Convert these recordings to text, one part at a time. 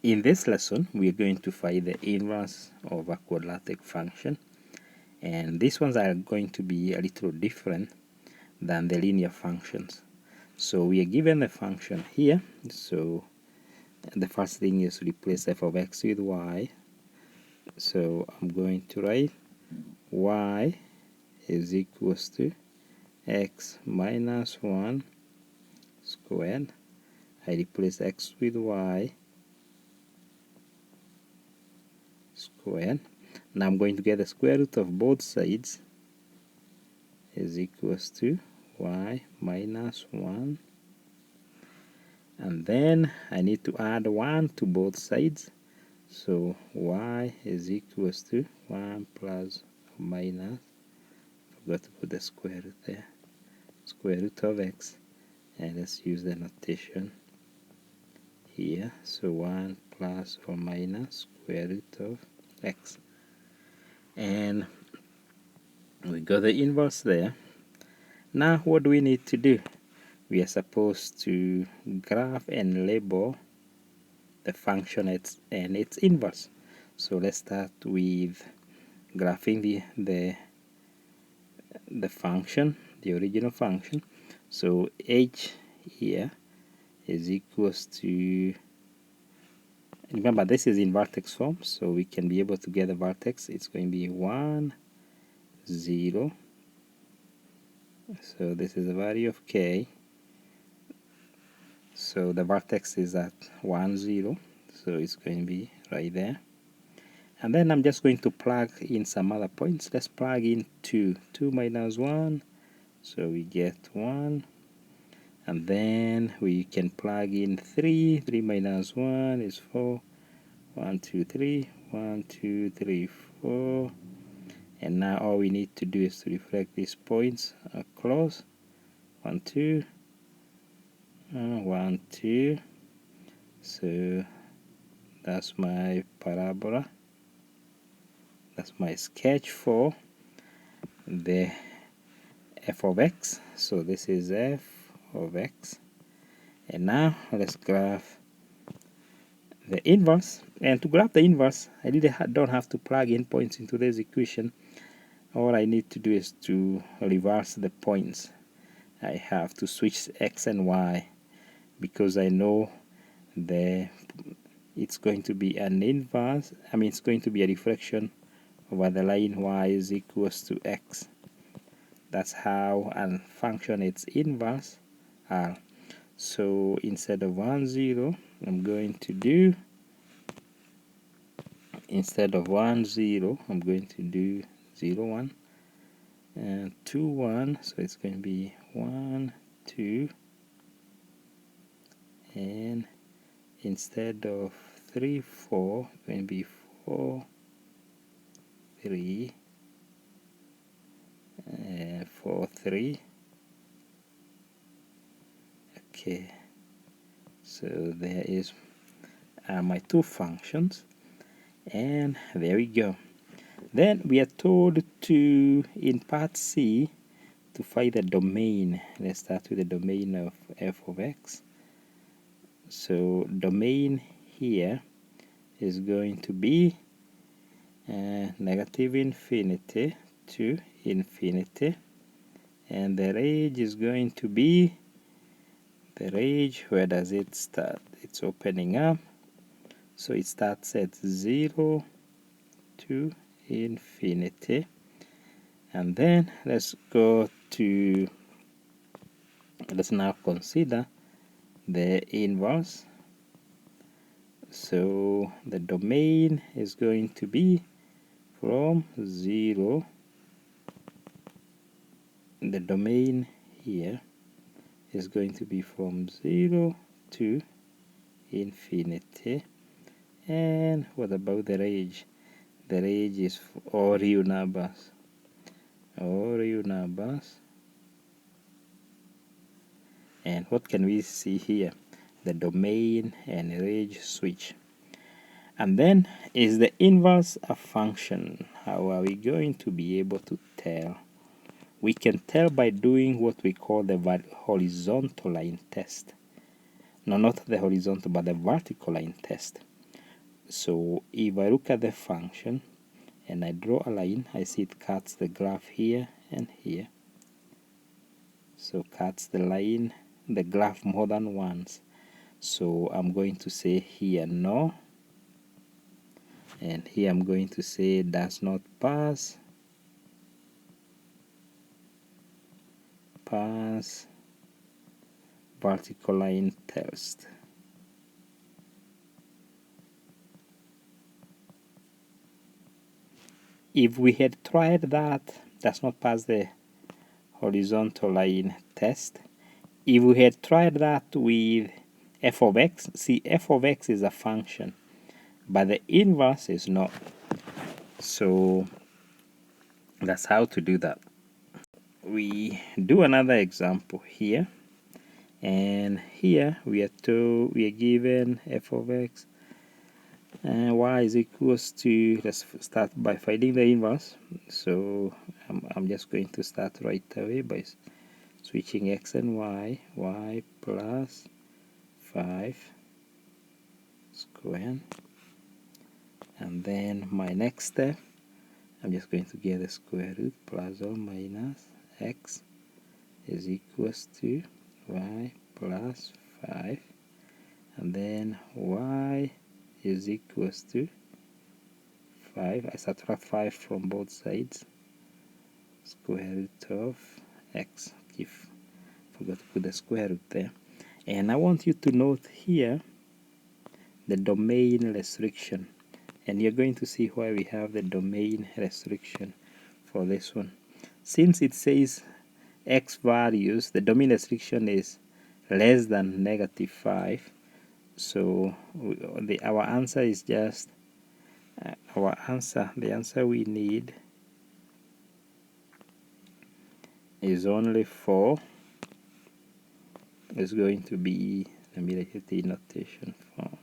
In this lesson, we are going to find the inverse of a quadratic function, and these ones are going to be a little different than the linear functions. So we are given the function here, so the first thing is replace f of x with y. So I'm going to write y is equals to x minus 1 squared. I replace x with y squared. Now I'm going to get the square root of both sides is equals to y minus 1, and then I need to add 1 to both sides, so y is equals to 1 plus or minus, forgot to put the square root there, square root of x, and let's use the notation here, so 1 plus or minus square root of x, and we got the inverse there. Now what do we need to do? We are supposed to graph and label the function and its inverse. So let's start with graphing the function, the original function. So h here is equals to, remember this is in vertex form, so we can be able to get the vertex. It's going to be 1 0, so this is the value of k, so the vertex is at 1 0, so it's going to be right there. And then I'm just going to plug in some other points. Let's plug in 2 minus 1, so we get 1, and then we can plug in 3 minus 1 is 4, 1 2 3, 1 2 3 4, and now all we need to do is to reflect these points across, 1 2, 1 2, so that's my parabola, that's my sketch for the f of x. So this is f of x, and now let's graph the inverse. And to graph the inverse, I don't have to plug in points into this equation. All I need to do is to reverse the points. I have to switch x and y because I know it's going to be an inverse, it's going to be a reflection over the line y is equals to x. That's how a function its inverse are. So instead of 1 0, I'm going to do, instead of 1 0, I'm going to do 0 1 and 2 1, so it's going to be 1 2, and instead of 3 4, it's going to be 4 3 4 3. Okay, so there is my two functions, and there we go. Then we are told to, in part C, to find the domain. Let's start with the domain of f of x. So domain here is going to be negative infinity to infinity, and the range is going to be, the range, where does it start? It's opening up, so it starts at 0 to infinity. And then let's now consider the inverse. So the domain is going to be from 0, the domain here is going to be from 0 to infinity. And what about the range? The range is for all real numbers. And what can we see here? The domain and range switch. And then, is the inverse a function? How are we going to be able to tell? We can tell by doing what we call the horizontal line test. No, not the horizontal, but the vertical line test. So if I look at the function and I draw a line, I see it cuts the graph here and here. So cuts the line, the graph more than once. So I'm going to say here no, and here I'm going to say does not pass vertical line test. If we had tried that does not pass the horizontal line test, if we had tried that with f of x, see, f of x is a function, but the inverse is not. So that's how to do that. We do another example here, and here we are given f of x and y is equals to, let's start by finding the inverse. So I'm just going to start right away by switching x and y plus 5 squared, and then my next step, I'm just going to get the square root plus or minus x is equals to y plus 5, and then y is equals to 5. I subtract 5 from both sides, square root of x. Forgot to put the square root there. And I want you to note here the domain restriction, and you're going to see why we have the domain restriction for this one. Since it says x values, the domain restriction is less than -5, so our answer is just the answer we need is only 4. It's going to be, let me write the notation form,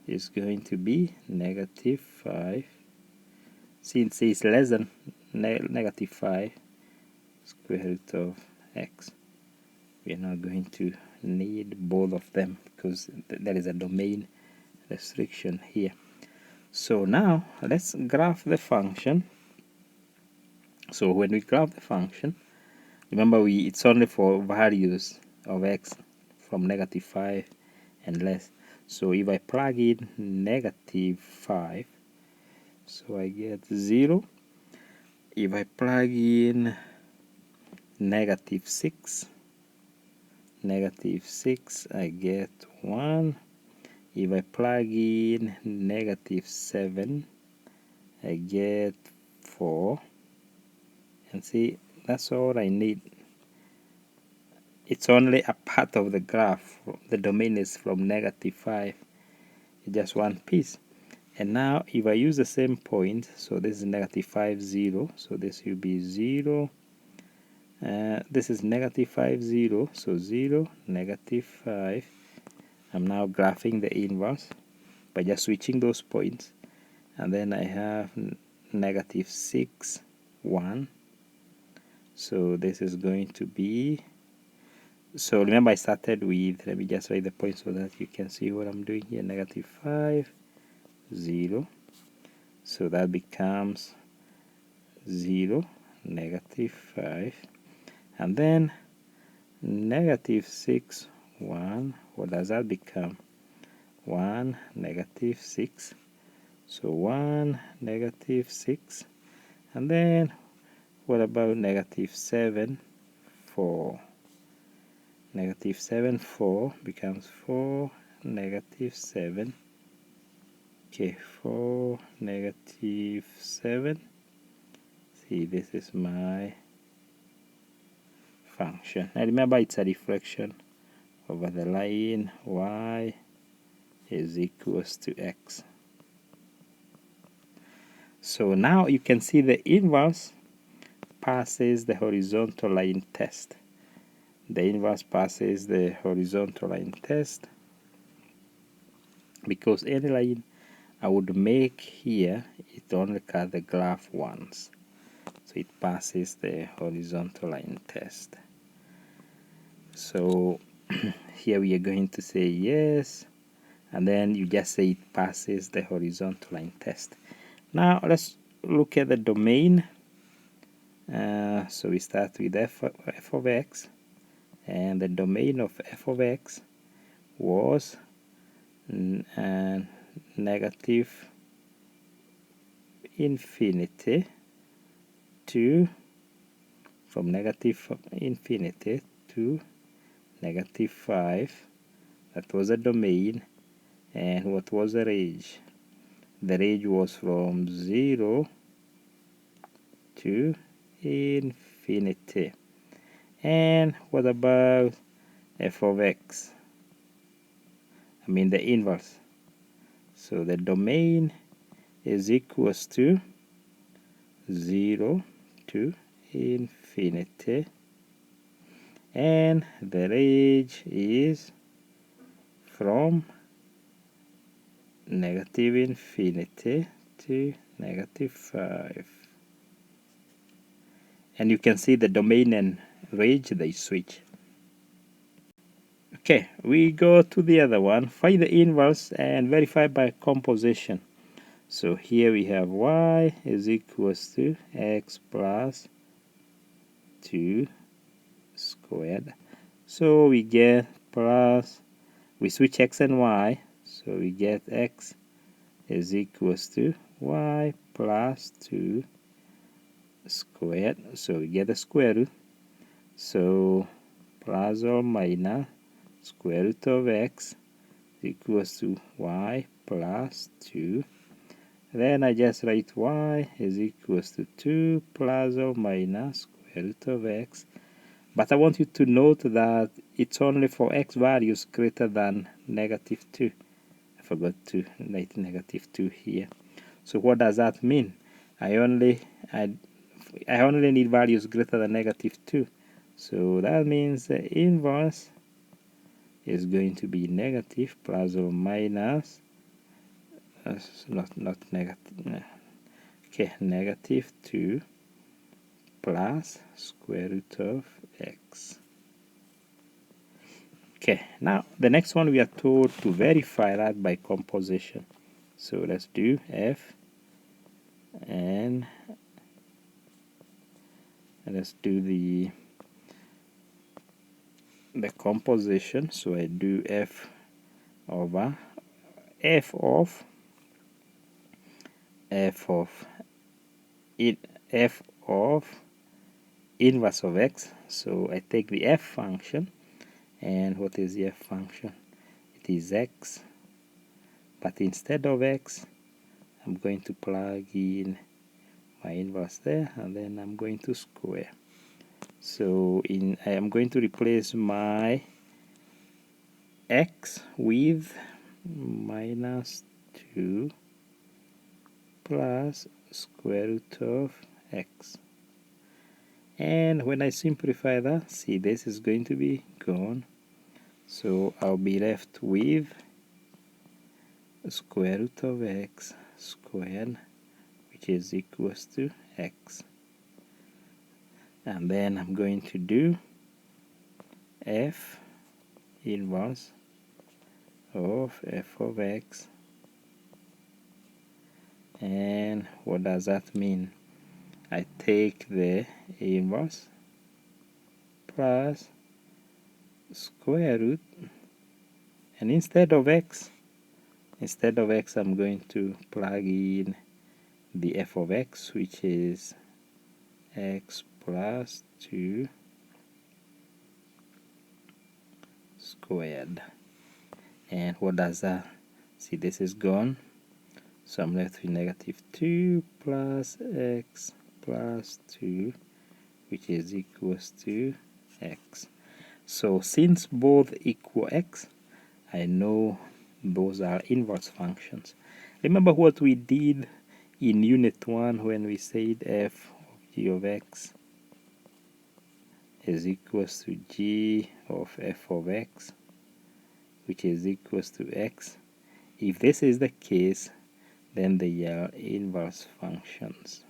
is going to be -5. Since it's less than -5, square root of x, we are not going to need both of them because there is a domain restriction here. So now let's graph the function. So when we graph the function, remember it's only for values of x from -5 and less. So if I plug in -5, so I get 0. If I plug in -6, I get 1. If I plug in -7, I get 4. And see, that's all I need. It's only a part of the graph. The domain is from -5, just one piece. And now if I use the same point, so this is -5, 0, so this will be 0. This is -5, 0, so 0, -5. I'm now graphing the inverse by just switching those points, and then I have -6, 1. So this is going to be, so remember I started with, let me just write the points so that you can see what I'm doing here, -5, 0. So that becomes 0, -5, and then -6, 1. What does that become? 1, -6. So 1, -6, and then what about -7, 4? -7, 4 becomes 4, -7. Okay, 4, -7. See, this is my function. And remember, it's a reflection over the line y is equals to x. So now you can see the inverse passes the horizontal line test. The inverse passes the horizontal line test because any line I would make here, it only cuts the graph once. So it passes the horizontal line test. So here we are going to say yes, and then you just say it passes the horizontal line test. Now let's look at the domain. So we start with f of x, and the domain of f of x was negative infinity to, from negative infinity to negative 5. That was a domain. And what was the range? The range was from 0 to infinity. And what about f of x? I mean the inverse. So the domain is equals to 0 to infinity, and the range is from negative infinity to negative 5. And you can see the domain and range, they switch. Okay, we go to the other one. Find the inverse and verify by composition. So here we have y is equals to x plus 2 squared. So we get plus, we switch x and y, so we get x is equals to y plus 2 squared. So we get the square root. So plus or minus square root of x equals to y plus 2. Then I just write y is equals to 2 plus or minus square root of x. But I want you to note that it's only for x values greater than negative 2. I forgot to write negative 2 here. So what does that mean? I only need values greater than negative 2. So that means the inverse is going to be negative plus or minus, not negative, okay, negative 2 plus square root of x. Okay, now the next one we are told to verify that by composition. So let's do f, and let's do the composition. So I do f over f of inverse of x. So I take the f function, and what is the f function? It is x, but instead of x I'm going to plug in my inverse there, and then I'm going to square. So I am going to replace my x with minus 2 plus square root of x. And when I simplify that, see, this is going to be gone. So I'll be left with square root of x squared, which is equals to x. And then I'm going to do f inverse of f of x. And what does that mean? I take the inverse plus square root, and instead of x I'm going to plug in the f of x, which is x plus 2 squared. And what does that? See, this is gone, so I'm left with negative 2 plus x plus 2, which is equals to x. So since both equal x, I know those are inverse functions. Remember what we did in unit 1 when we said f of g of x is equals to g of f of x, which is equals to x. If this is the case, then they are inverse functions.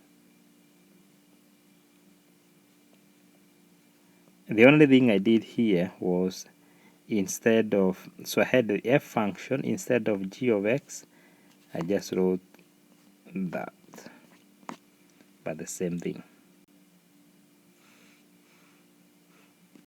The only thing I did here was instead of, so I had the f function instead of g of x, I just wrote that, but the same thing.